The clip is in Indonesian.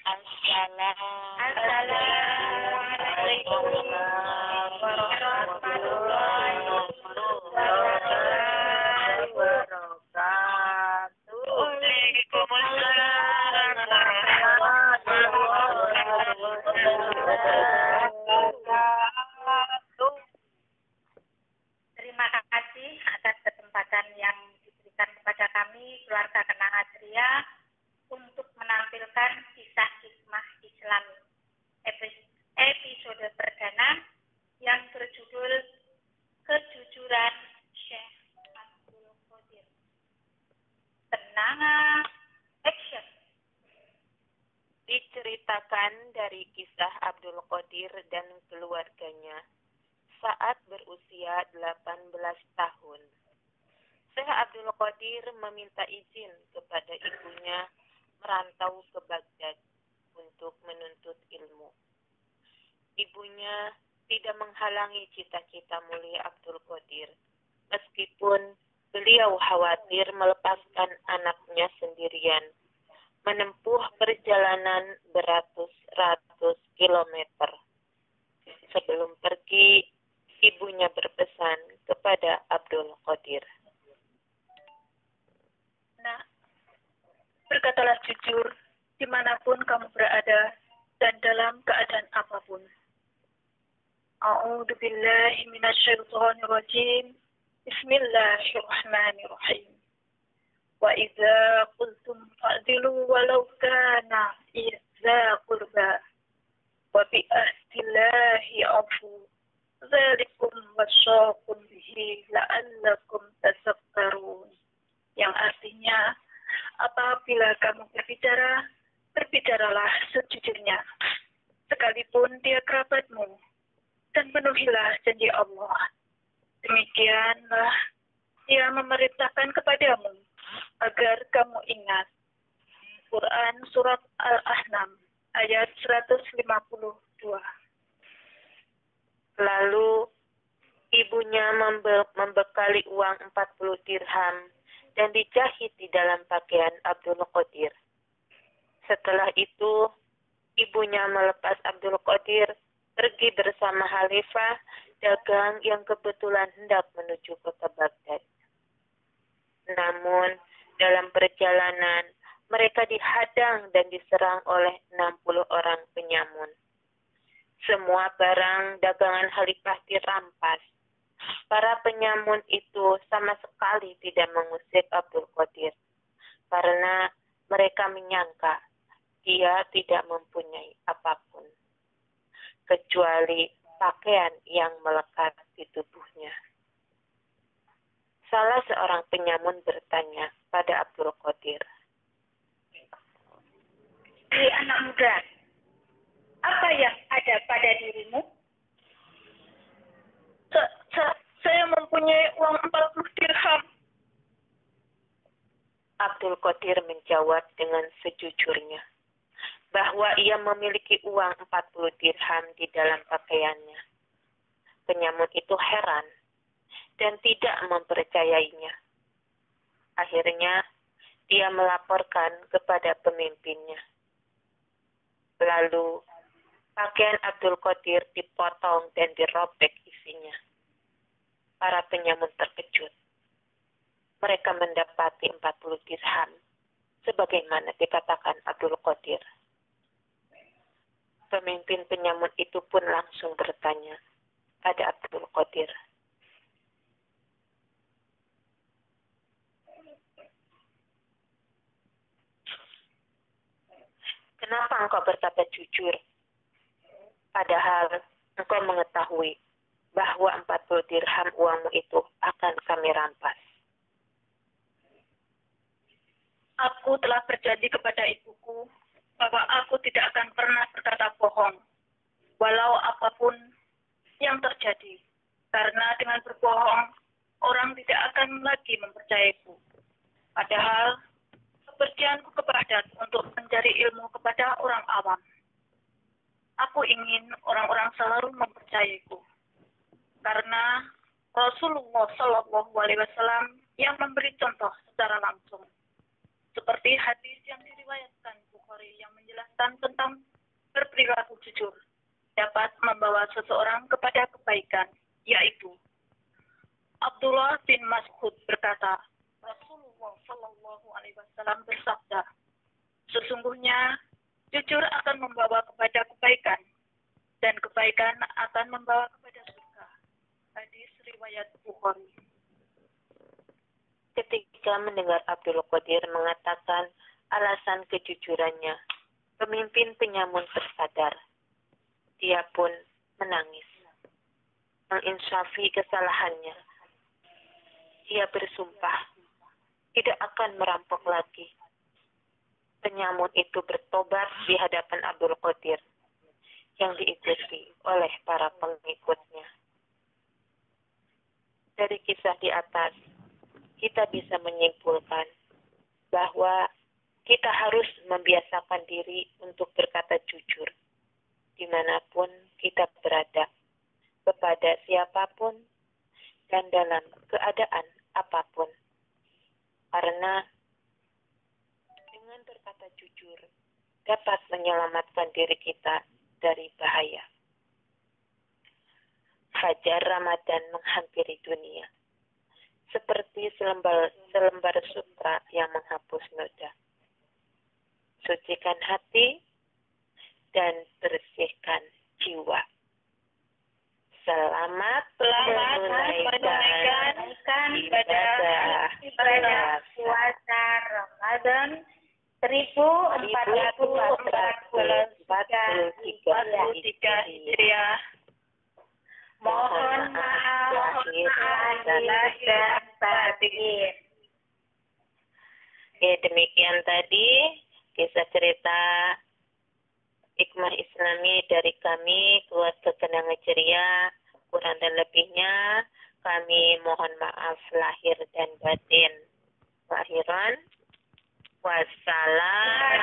Assalamualaikum warahmatullahi wabarakatuh. Waalaikumsalam warahmatullahi wabarakatuh. Terima kasih atas kesempatan yang diberikan kepada kami, keluarga Kenang Adria, untuk menampilkan kisah hikmah Islam episode perdana yang berjudul Kejujuran Syekh Abdul Qadir. Tenang, action. Diceritakan dari kisah Abdul Qadir dan keluarganya saat berusia 18 tahun. Syekh Abdul Qadir meminta izin kepada ibunya merantau ke Baghdad untuk menuntut ilmu. Ibunya tidak menghalangi cita-cita mulia Abdul Qadir, meskipun beliau khawatir melepaskan anaknya sendirian, menempuh perjalanan beratus-ratus kilometer. Sebelum pergi, ibunya berpesan kepada Abdul Qadir. Nah, berkatalah jujur dimanapun kamu berada dan dalam keadaan apapun. A'udzu billahi minasyaitonir rajim. Bismillahirrahmanirrahim. Wa idza qultum fa'dilu walau kana idza qurba wa bi ahdillahi afu. Dzalikum wasyaqum bihi la'allakum tazakkarun. Yang artinya, apabila kamu berbicara, berbicaralah sejujurnya, sekalipun dia kerabatmu, dan penuhilah janji Allah. Demikianlah dia memerintahkan kepadamu, agar kamu ingat. Quran Surat Al-Ahzab, ayat 152. Lalu, ibunya membekali uang 40 dirham dan dijahit di dalam pakaian Abdul Qadir. Setelah itu, ibunya melepas Abdul Qadir pergi bersama Khalifah dagang yang kebetulan hendak menuju kota Baghdad. Namun, dalam perjalanan, mereka dihadang dan diserang oleh 60 orang penyamun. Semua barang dagangan Khalifah dirampas. Para penyamun itu sama sekali tidak mengusir Abdul Qadir, karena mereka menyangka dia tidak mempunyai apapun, kecuali pakaian yang melekat di tubuhnya. Salah seorang penyamun bertanya pada Abdul Qadir, Hei anak muda, apa yang ada pada dirimu? Saya mempunyai uang 40 dirham. Abdul Qadir menjawab dengan sejujurnya bahwa ia memiliki uang 40 dirham di dalam pakaiannya. Penyamun itu heran dan tidak mempercayainya. Akhirnya, dia melaporkan kepada pemimpinnya. Lalu, pakaian Abdul Qadir dipotong dan dirobek isinya. Para penyamun terkejut. Mereka mendapati 40 dirham, sebagaimana dikatakan Abdul Qadir. Pemimpin penyamun itu pun langsung bertanya pada Abdul Qadir, "Kenapa engkau berkata jujur, padahal engkau mengetahui bahwa 40 dirham uangmu itu akan kami rampas?" Aku telah berjanji kepada ibuku bahwa aku tidak akan pernah berkata bohong, walau apapun yang terjadi. Karena dengan berbohong, orang tidak akan lagi mempercayaiku. Padahal, kepercayaanku ke Baghdad untuk mencari ilmu kepada orang awam. Aku ingin orang-orang selalu mempercayaiku. Karena Rasulullah SAW yang memberi contoh secara langsung. Seperti hadis yang diriwayatkan Bukhari yang menjelaskan menjelaskan tentang berperilaku jujur dapat membawa seseorang kepada kebaikan, yaitu Abdullah bin Mas'ud berkata, Rasulullah Shallallahu Alaihi Wasallam bersabda, sesungguhnya jujur akan membawa kepada kebaikan, dan kebaikan akan membawa kepada surga. Hadis riwayat Bukhari. Ketika mendengar Abdul Qadir mengatakan alasan kejujurannya, pemimpin penyamun tersadar. Dia pun menangis, menginsafi kesalahannya. Dia bersumpah tidak akan merampok lagi. Penyamun itu bertobat di hadapan Abdul Qadir yang diikuti oleh para pengikutnya. Dari kisah di atas, kita bisa menyimpulkan bahwa kita harus membiasakan diri untuk berkata jujur dimanapun kita berada, kepada siapapun dan dalam keadaan apapun. Karena dengan berkata jujur dapat menyelamatkan diri kita dari bahaya. Fajar Ramadan menghampiri dunia, seperti selembar sutra yang menghapus noda. Sucikan hati dan bersihkan jiwa. Selamat menunaikan ibadah puasa Ramadan 1443 Hijriah. Mohon maaf lahir dan batin. Oke, demikian tadi kisah cerita hikmah Islami dari kami, keluarga Kenanga Ceria. Kurang dan lebihnya kami mohon maaf lahir dan batin. Akhiran, wassalam.